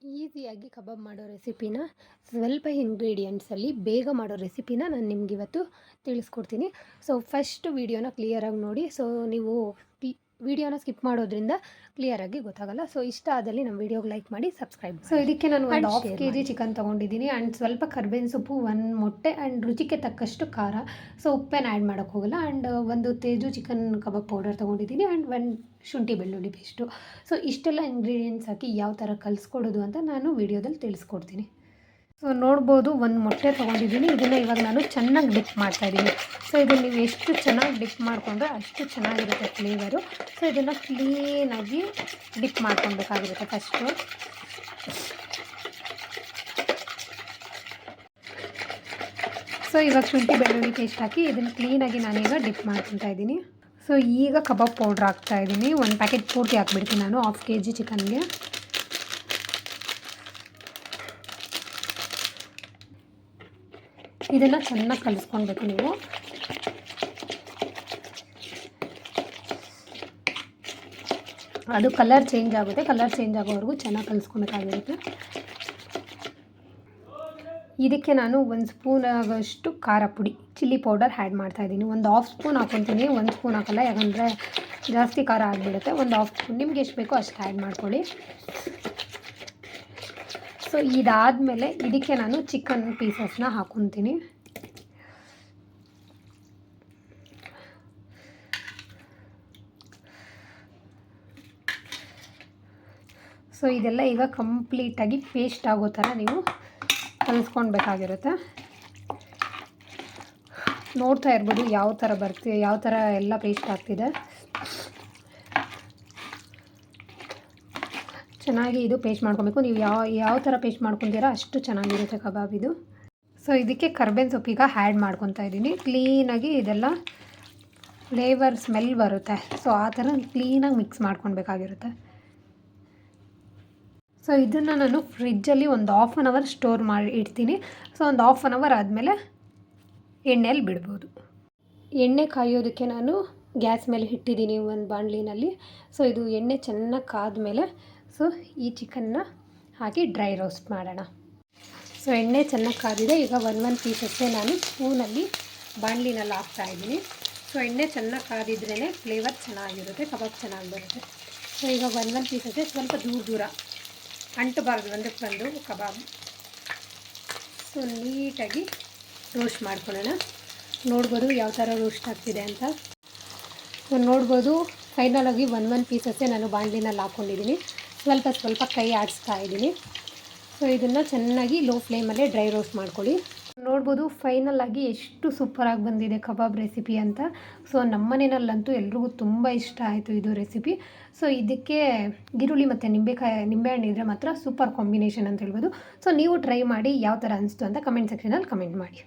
ಈಸಿಯಾಗಿ ಕಬಾಬ್ ಮಾಡೋ ರೆಸಿಪಿನ ಸ್ವಲ್ಪ ಇಂಗ್ರೀಡಿಯೆಂಟ್ಸಲ್ಲಿ ಬೇಗ ಮಾಡೋ ರೆಸಿಪಿನ ನಾನು ನಿಮ್ಗೆ ಇವತ್ತು ತಿಳಿಸ್ಕೊಡ್ತೀನಿ. ಸೊ ಫಸ್ಟ್ ವೀಡಿಯೋನ ಕ್ಲಿಯರಾಗಿ ನೋಡಿ. ಸೊ ನೀವು ವೀಡಿಯೋನ ಸ್ಕಿಪ್ ಮಾಡೋದ್ರಿಂದ ಕ್ಲಿಯರಾಗಿ ಗೊತ್ತಾಗಲ್ಲ. ಸೊ ಇಷ್ಟ ಆದಲ್ಲಿ ನಮ್ಮ ವೀಡಿಯೋಗೆ ಲೈಕ್ ಮಾಡಿ, ಸಬ್ಸ್ಕ್ರೈಬ್. ಸೊ ಇದಕ್ಕೆ ನಾನು ಒಂದು ಹಾಫ್ kg ಚಿಕನ್ ತೊಗೊಂಡಿದ್ದೀನಿ ಆ್ಯಂಡ್ ಸ್ವಲ್ಪ ಕರ್ಬೇವಿನ ಸೊಪ್ಪು, 1 ಮೊಟ್ಟೆ ಆ್ಯಂಡ್ ರುಚಿಗೆ ತಕ್ಕಷ್ಟು ಖಾರ. ಸೊ ಉಪ್ಪೇನು ಆ್ಯಡ್ ಮಾಡೋಕ್ಕೆ ಹೋಗಲ್ಲ. ಆ್ಯಂಡ್ ಒಂದು ತೇಜು ಚಿಕನ್ ಕಬಾಬ್ ಪೌಡರ್ ತೊಗೊಂಡಿದ್ದೀನಿ ಆ್ಯಂಡ್ 1 ಶುಂಠಿ ಬೆಳ್ಳುಳ್ಳಿ ಪೇಸ್ಟು. ಸೊ ಇಷ್ಟೆಲ್ಲ ಇಂಗ್ರೀಡಿಯೆಂಟ್ಸ್ ಹಾಕಿ ಯಾವ ಥರ ಕಲಿಸ್ಕೊಡೋದು ಅಂತ ನಾನು ವೀಡಿಯೋದಲ್ಲಿ ತಿಳಿಸ್ಕೊಡ್ತೀನಿ. ಸೊ ನೋಡ್ಬೋದು, 1 ಮೊಟ್ಟೆ ತೊಗೊಂಡಿದ್ದೀನಿ. ಇದನ್ನು ಇವಾಗ ನಾನು ಚೆನ್ನಾಗಿ ಡಿಪ್ ಮಾಡ್ತಾಯಿದ್ದೀನಿ. ಸೊ ಇದನ್ನು ನೀವು ಎಷ್ಟು ಚೆನ್ನಾಗಿ ಡಿಪ್ ಮಾಡಿಕೊಂಡ್ರೆ ಅಷ್ಟು ಚೆನ್ನಾಗಿರುತ್ತೆ ಫ್ಲೇವರು. ಸೊ ಇದನ್ನು ಕ್ಲೀನಾಗಿ ಡಿಪ್ ಮಾಡ್ಕೊಳ್ಬೇಕಾಗಿರುತ್ತೆ ಫಸ್ಟು. ಸೊ ಇವಾಗ ಶುಂಠಿ ಬೆಳ್ಳುಳ್ಳಿ ಪೇಸ್ಟ್ ಹಾಕಿ ಇದನ್ನು ಕ್ಲೀನಾಗಿ ನಾನೀಗ ಡಿಪ್ ಮಾಡ್ಕೊತಾ ಇದ್ದೀನಿ. ಸೊ ಈಗ ಕಬಾಬ್ ಪೌಡ್ರ್ ಹಾಕ್ತಾಯಿದ್ದೀನಿ. 1 ಪ್ಯಾಕೆಟ್ ಪೂರ್ತಿ ಹಾಕ್ಬಿಡ್ತೀನಿ ನಾನು ಹಾಫ್ kg ಚಿಕನ್ಗೆ. ಇದನ್ನು ಚೆನ್ನಾಗಿ ಕಲಿಸ್ಕೊಳ್ಬೇಕು ನೀವು. ಅದು ಕಲರ್ ಚೇಂಜ್ ಆಗುತ್ತೆ. ಕಲರ್ ಚೇಂಜ್ ಆಗೋವರೆಗೂ ಚೆನ್ನಾಗಿ ಕಲಿಸ್ಕೊಬೇಕಾಗಿರುತ್ತೆ. ಇದಕ್ಕೆ ನಾನು 1 ಸ್ಪೂನ್ ಆಗೋಷ್ಟು ಖಾರ ಪುಡಿ, ಚಿಲ್ಲಿ ಪೌಡರ್ ಆ್ಯಡ್ ಮಾಡ್ತಾಯಿದ್ದೀನಿ. ಒಂದು ಹಾಫ್ ಸ್ಪೂನ್ ಹಾಕ್ಕೊತೀನಿ, 1 ಸ್ಪೂನ್ ಹಾಕಲ್ಲ, ಯಾಕಂದರೆ ಜಾಸ್ತಿ ಖಾರ ಆಗಿಬಿಡುತ್ತೆ. ಒಂದು ಹಾಫ್ ಸ್ಪೂನ್ ನಿಮ್ಗೆ ಎಷ್ಟು ಬೇಕೋ ಅಷ್ಟು ಆ್ಯಡ್ ಮಾಡ್ಕೊಳ್ಳಿ. ಸೊ ಇದಾದಮೇಲೆ ಇದಕ್ಕೆ ನಾನು ಚಿಕನ್ ಪೀಸಸ್ನ ಹಾಕ್ಕೊತೀನಿ. ಸೊ ಇದೆಲ್ಲ ಈಗ ಕಂಪ್ಲೀಟಾಗಿ ಪೇಸ್ಟ್ ಆಗೋ ಥರ ನೀವು ಕಲಿಸ್ಕೊಳ್ಬೇಕಾಗಿರುತ್ತೆ. ನೋಡ್ತಾ ಇರ್ಬೋದು ಯಾವ ಥರ ಎಲ್ಲ ಪೇಸ್ಟ್ ಆಗ್ತಿದೆ. ಚೆನ್ನಾಗಿ ಇದು ಪೇಸ್ಟ್ ಮಾಡ್ಕೊಬೇಕು. ನೀವು ಯಾವ ಥರ ಪೇಸ್ಟ್ ಮಾಡ್ಕೊತೀರಾ ಅಷ್ಟು ಚೆನ್ನಾಗಿರುತ್ತೆ ಕಬಾಬ್ ಇದು. ಸೊ ಇದಕ್ಕೆ ಕರ್ಬೇವಿನ ಸೊಪ್ಪೀಗ ಆ್ಯಡ್ ಮಾಡ್ಕೊತಾ ಇದ್ದೀನಿ. ಕ್ಲೀನಾಗಿ ಇದೆಲ್ಲ ಫ್ಲೇವರ್ ಸ್ಮೆಲ್ ಬರುತ್ತೆ. ಸೊ ಆ ಥರ ಕ್ಲೀನಾಗಿ ಮಿಕ್ಸ್ ಮಾಡ್ಕೊಳ್ಬೇಕಾಗಿರುತ್ತೆ. ಸೊ ಇದನ್ನು ನಾನು ಫ್ರಿಜ್ಜಲ್ಲಿ ಒಂದು ಹಾಫ್ ಆನ್ ಅವರ್ ಸ್ಟೋರ್ ಮಾಡಿ ಇಡ್ತೀನಿ. ಸೊ ಒಂದು ಹಾಫ್ ಆನ್ ಅವರ್ ಆದಮೇಲೆ ಎಣ್ಣೆಯಲ್ಲಿ ಬಿಡ್ಬೋದು. ಎಣ್ಣೆ ಕಾಯೋದಕ್ಕೆ ನಾನು ಗ್ಯಾಸ್ ಮೇಲೆ ಇಟ್ಟಿದ್ದೀನಿ ಒಂದು ಬಾಣಲಿನಲ್ಲಿ. ಸೊ ಇದು ಎಣ್ಣೆ ಚೆನ್ನಾಗಿ ಕಾದ್ಮೇಲೆ ಸೊ ಈ ಚಿಕನ್ನ ಹಾಕಿ ಡ್ರೈ ರೋಸ್ಟ್ ಮಾಡೋಣ. ಸೊ ಎಣ್ಣೆ ಚೆನ್ನಾಗಿ ಕಾದಿದೆ. ಈಗ 1 ಪೀಸಸ್ಸೇ ನಾನು ಸ್ಪೂನಲ್ಲಿ ಬಾಣಲಿನಲ್ಲಿ ಹಾಕ್ತಾಯಿದ್ದೀನಿ. ಸೊ ಎಣ್ಣೆ ಚೆನ್ನಾಗಿ ಕಾದಿದ್ರೇ ಫ್ಲೇವರ್ ಚೆನ್ನಾಗಿರುತ್ತೆ, ಕಬಾಬ್ ಚೆನ್ನಾಗಿ ಬರುತ್ತೆ. ಸೊ ಈಗ 1 ಪೀಸಸ್ಸೇ ಸ್ವಲ್ಪ ದೂರ ಅಂಟಬಾರ್ದು ಒಂದಕ್ಕೊಂದು ಕಬಾಬ್. ಸೊ ನೀಟಾಗಿ ರೋಸ್ಟ್ ಮಾಡ್ಕೊಳ್ಳೋಣ. ನೋಡ್ಬೋದು ಯಾವ ಥರ ರೋಸ್ಟ್ ಆಗ್ತಿದೆ ಅಂತ. ಸೊ ನೋಡ್ಬೋದು ಫೈನಲಾಗಿ 1 ಪೀಸಸ್ಸೇ ನಾನು ಬಾಣಲಿನಲ್ಲಿ ಹಾಕ್ಕೊಂಡಿದ್ದೀನಿ. ಸ್ವಲ್ಪ ಕೈ ಆಡಿಸ್ತಾ ಇದ್ದೀನಿ. ಸೊ ಇದನ್ನು ಚೆನ್ನಾಗಿ ಲೋ ಫ್ಲೇಮಲ್ಲೇ ಡ್ರೈ ರೋಸ್ಟ್ ಮಾಡ್ಕೊಳ್ಳಿ. ನೋಡ್ಬೋದು ಫೈನಲಾಗಿ ಎಷ್ಟು ಸೂಪರಾಗಿ ಬಂದಿದೆ ಕಬಾಬ್ ರೆಸಿಪಿ ಅಂತ. ಸೊ ನಮ್ಮನೆಯಲ್ಲಂತೂ ಎಲ್ರಿಗೂ ತುಂಬ ಇಷ್ಟ ಆಯಿತು ಇದು ರೆಸಿಪಿ. ಸೊ ಇದಕ್ಕೆ ಈರುಳ್ಳಿ ಮತ್ತು ನಿಂಬೆಹಣ್ಣು ಇದ್ದರೆ ಮಾತ್ರ ಸೂಪರ್ ಕಾಂಬಿನೇಷನ್ ಅಂತ ಹೇಳ್ಬೋದು. ಸೊ ನೀವು ಟ್ರೈ ಮಾಡಿ ಯಾವ ಥರ ಅನಿಸ್ತು ಅಂತ ಕಮೆಂಟ್ ಸೆಕ್ಷನಲ್ಲಿ ಕಮೆಂಟ್ ಮಾಡಿ.